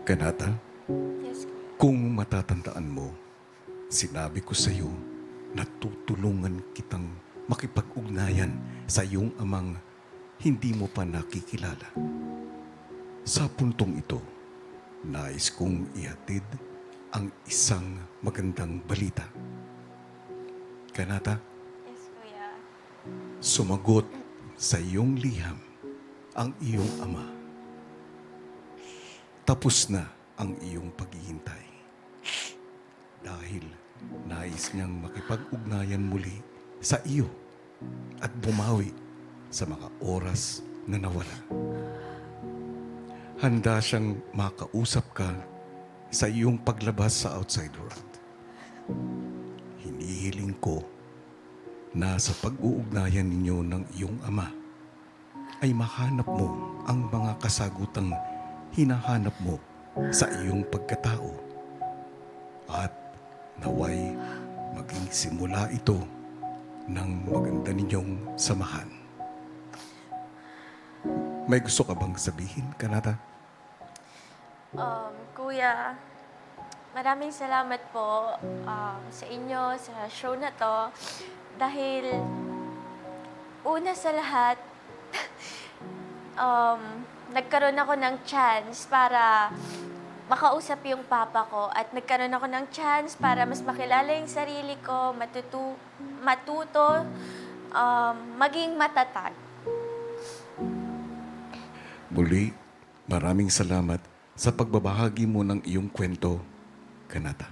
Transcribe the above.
Kanata, Yes, kung matatandaan mo, sinabi ko sa iyo na tutulungan kitang makipag-ugnayan sa iyong amang hindi mo pa nakikilala. Sa puntong ito, nais kong ihatid ang isang magandang balita. Kanata, yes, kuya. sumagot sa iyong liham ang iyong ama. Tapos na ang iyong paghihintay. Dahil nais niyang makipag-ugnayan muli sa iyo at bumawi sa mga oras na nawala. Handa siyang makausap ka sa iyong paglabas sa outside world. Hinihiling ko na sa pag-uugnayan ninyo ng iyong ama ay mahanap mo ang mga kasagutang hinahanap mo sa iyong pagkatao at naway maging simula ito ng maganda ninyong samahan. May gusto ka bang sabihin, Kanata? Kuya, maraming salamat po sa inyo, sa show na to. Dahil una sa lahat, nagkaroon ako ng chance para makausap yung papa ko at nagkaroon ako ng chance para mas makilala yung sarili ko, matuto, maging matatag. Muli, maraming salamat sa pagbabahagi mo ng iyong kwento, Kanata.